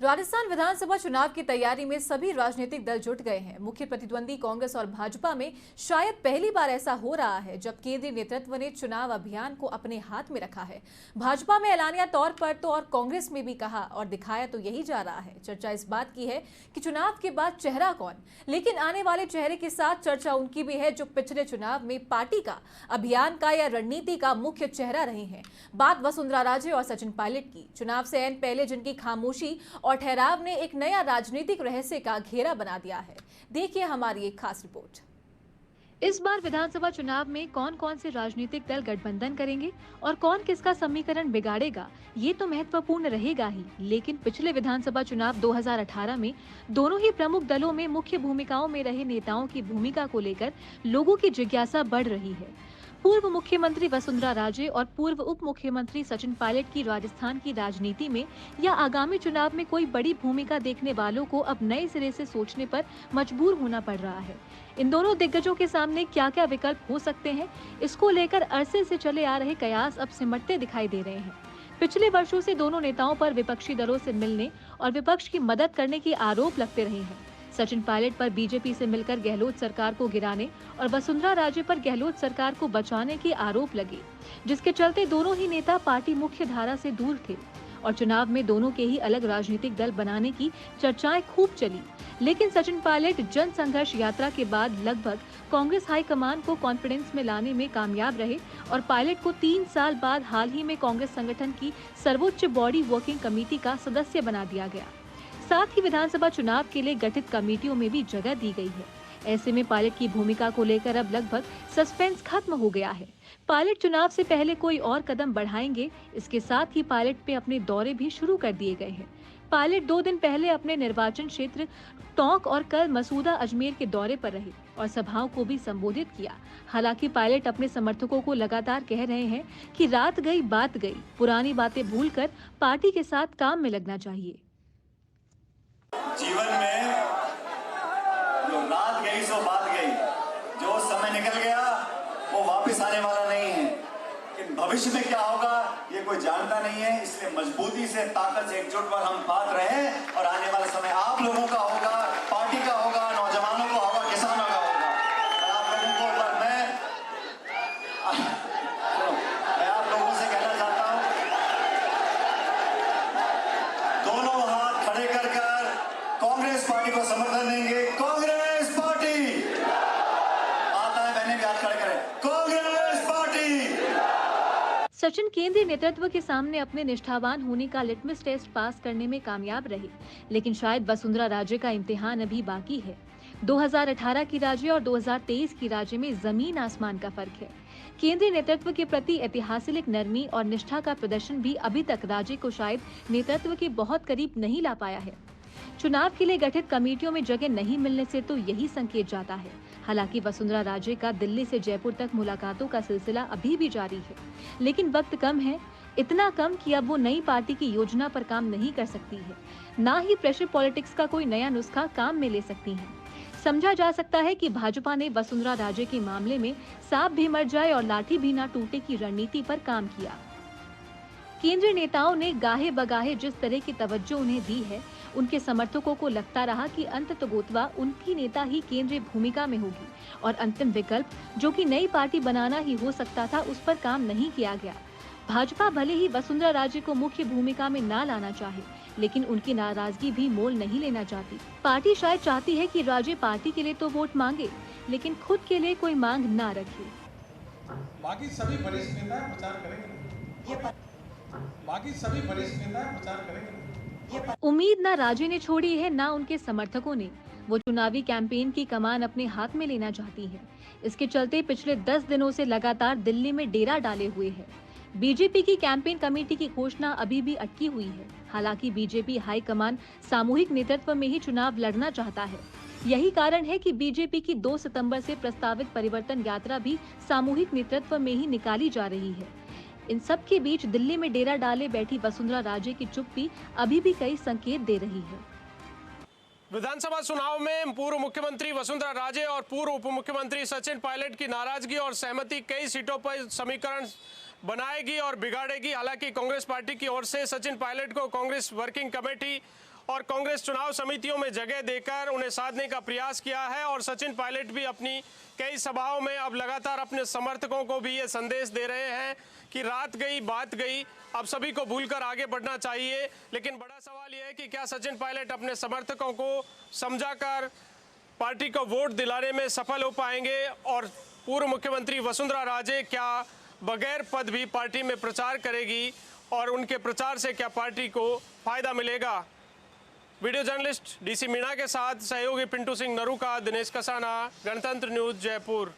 राजस्थान विधानसभा चुनाव की तैयारी में सभी राजनीतिक दल जुट गए हैं। मुख्य प्रतिद्वंदी कांग्रेस और भाजपा में शायद पहली बार ऐसा हो रहा है जब केंद्रीय नेतृत्व ने चुनाव अभियान को अपने हाथ में रखा है। भाजपा में ऐलानिया तौर पर तो और कांग्रेस में भी कहा और दिखाया तो यही जा रहा है। चर्चा इस बात की है कि चुनाव के बाद चेहरा कौन, लेकिन आने वाले चेहरे के साथ चर्चा उनकी भी है जो पिछले चुनाव में पार्टी का, अभियान का या रणनीति का मुख्य चेहरा रहे हैं। बात वसुंधरा राजे और सचिन पायलट की। चुनाव से ऐन पहले जिनकी खामोशी और ठहराव ने एक नया राजनीतिक रहस्य का घेरा बना दिया है। देखिए हमारी एक खास रिपोर्ट। इस बार विधानसभा चुनाव में कौन कौन से राजनीतिक दल गठबंधन करेंगे और कौन किसका समीकरण बिगाड़ेगा, ये तो महत्वपूर्ण रहेगा ही। लेकिन पिछले विधानसभा चुनाव 2018 में दोनों ही प्रमुख दलों में मुख्य भूमिकाओं में रहे नेताओं की भूमिका को लेकर लोगों की जिज्ञासा बढ़ रही है। पूर्व मुख्यमंत्री वसुंधरा राजे और पूर्व उप मुख्यमंत्री सचिन पायलट की राजस्थान की राजनीति में या आगामी चुनाव में कोई बड़ी भूमिका देखने वालों को अब नए सिरे से सोचने पर मजबूर होना पड़ रहा है। इन दोनों दिग्गजों के सामने क्या क्या विकल्प हो सकते हैं, इसको लेकर अरसे से चले आ रहे कयास अब सिमटते दिखाई दे रहे हैं। पिछले वर्षों से दोनों नेताओं पर विपक्षी दलों से मिलने और विपक्ष की मदद करने के आरोप लगते रहे हैं। सचिन पायलट पर बीजेपी से मिलकर गहलोत सरकार को गिराने और वसुंधरा राजे पर गहलोत सरकार को बचाने के आरोप लगे, जिसके चलते दोनों ही नेता पार्टी मुख्य धारा से दूर थे और चुनाव में दोनों के ही अलग राजनीतिक दल बनाने की चर्चाएं खूब चली। लेकिन सचिन पायलट जन संघर्ष यात्रा के बाद लगभग कांग्रेस हाईकमान को कॉन्फिडेंस में लाने में कामयाब रहे और पायलट को 3 साल बाद हाल ही में कांग्रेस संगठन की सर्वोच्च बॉडी वर्किंग कमेटी का सदस्य बना दिया गया। साथ ही विधानसभा चुनाव के लिए गठित कमेटियों में भी जगह दी गई है। ऐसे में पायलट की भूमिका को लेकर अब लगभग सस्पेंस खत्म हो गया है। पायलट चुनाव से पहले कोई और कदम बढ़ाएंगे, इसके साथ ही पायलट पे अपने दौरे भी शुरू कर दिए गए हैं। पायलट 2 दिन पहले अपने निर्वाचन क्षेत्र टोंक और कल मसूदा अजमेर के दौरे पर रहे और सभाओं को भी संबोधित किया। हालांकि पायलट अपने समर्थकों को लगातार कह रहे हैं कि रात गई बात गई, पुरानी बातें भूलकर पार्टी के साथ काम में लगना चाहिए। जीवन में जो रात गई सो बात गई, जो समय निकल गया वो वापस आने वाला नहीं है। लेकिन भविष्य में क्या होगा ये कोई जानता नहीं है, इसलिए मजबूती से, ताकत से एकजुट पर हम बात रहे और आने वाला समय आप लोगों का होगा, पार्टी का होगा, नौजवानों का होगा, किसानों का होगा। आप लोगों को मैं आप लोगों से कहना चाहता हूं, दोनों हाथ खड़े कर कांग्रेस पार्टी को समर्थन देंगे। कांग्रेस पार्टी आता है, मैंने भी हाथ खड़े करे। कांग्रेस पार्टी। सचिन केंद्रीय नेतृत्व के सामने अपने निष्ठावान होने का लिटमस टेस्ट पास करने में कामयाब रहे, लेकिन शायद वसुंधरा राजे का इम्तिहान अभी बाकी है। 2018 की राजे और 2023 की राजे में जमीन आसमान का फर्क है। केंद्रीय नेतृत्व के प्रति ऐतिहासिक नरमी और निष्ठा का प्रदर्शन भी अभी तक राजे को शायद नेतृत्व के बहुत करीब नहीं ला पाया है। चुनाव के लिए गठित कमेटियों में जगह नहीं मिलने से तो यही संकेत जाता है। हालांकि वसुंधरा राजे का दिल्ली से जयपुर तक मुलाकातों का सिलसिला अभी भी जारी है, लेकिन वक्त कम है, इतना कम कि अब वो नई पार्टी की योजना पर काम नहीं कर सकती है, ना ही प्रेशर पॉलिटिक्स का कोई नया नुस्खा काम में ले सकती है। समझा जा सकता है कि भाजपा ने वसुंधरा राजे के मामले में सांप भी मर जाए और लाठी भी ना टूटे की रणनीति पर काम किया। केंद्रीय नेताओं ने गाहे बगाहे जिस तरह की तवज्जो उन्हें दी है, उनके समर्थकों को लगता रहा कि अंततोगत्वा उनकी नेता ही केंद्रीय भूमिका में होगी और अंतिम विकल्प जो कि नई पार्टी बनाना ही हो सकता था, उस पर काम नहीं किया गया। भाजपा भले ही वसुंधरा राजे को मुख्य भूमिका में ना लाना चाहे, लेकिन उनकी नाराजगी भी मोल नहीं लेना चाहती। पार्टी शायद चाहती है कि राजे पार्टी के लिए तो वोट मांगे, लेकिन खुद के लिए कोई मांग ना रखे। बाकी सभी वरिष्ठ नेता प्रचार करेंगे। बाकी सभी वरिष्ठ नेता प्रचार करेंगे। उम्मीद ना राजे ने छोड़ी है, ना उनके समर्थकों ने। वो चुनावी कैंपेन की कमान अपने हाथ में लेना चाहती है। इसके चलते पिछले 10 दिनों से लगातार दिल्ली में डेरा डाले हुए है। बीजेपी की कैंपेन कमेटी की घोषणा अभी भी अटकी हुई है। हालांकि बीजेपी हाईकमान सामूहिक नेतृत्व में ही चुनाव लड़ना चाहता है। यही कारण है कि बीजेपी की 2 सितंबर से प्रस्तावित परिवर्तन यात्रा भी सामूहिक नेतृत्व में ही निकाली जा रही है। इन सब के बीच दिल्ली में डेरा डाले बैठी वसुंधरा राजे की चुप्पी अभी भी कई संकेत दे रही है। विधानसभा चुनाव में पूर्व मुख्यमंत्री वसुंधरा राजे और पूर्व उप मुख्यमंत्री सचिन पायलट की नाराजगी और सहमति कई सीटों पर समीकरण बनाएगी और बिगाड़ेगी। हालांकि कांग्रेस पार्टी की ओर से सचिन पायलट को कांग्रेस वर्किंग कमेटी और कांग्रेस चुनाव समितियों में जगह देकर उन्हें साधने का प्रयास किया है। और सचिन पायलट भी अपनी कई सभाओं में अब लगातार अपने समर्थकों को भी ये संदेश दे रहे हैं कि रात गई बात गई, अब सभी को भूलकर आगे बढ़ना चाहिए। लेकिन बड़ा सवाल यह है कि क्या सचिन पायलट अपने समर्थकों को समझाकर पार्टी को वोट दिलाने में सफल हो पाएंगे, और पूर्व मुख्यमंत्री वसुंधरा राजे क्या बगैर पद भी पार्टी में प्रचार करेगी और उनके प्रचार से क्या पार्टी को फायदा मिलेगा। वीडियो जर्नलिस्ट डीसी मीणा के साथ सहयोगी पिंटू सिंह नरूका, दिनेश कसाना, गणतंत्र न्यूज, जयपुर।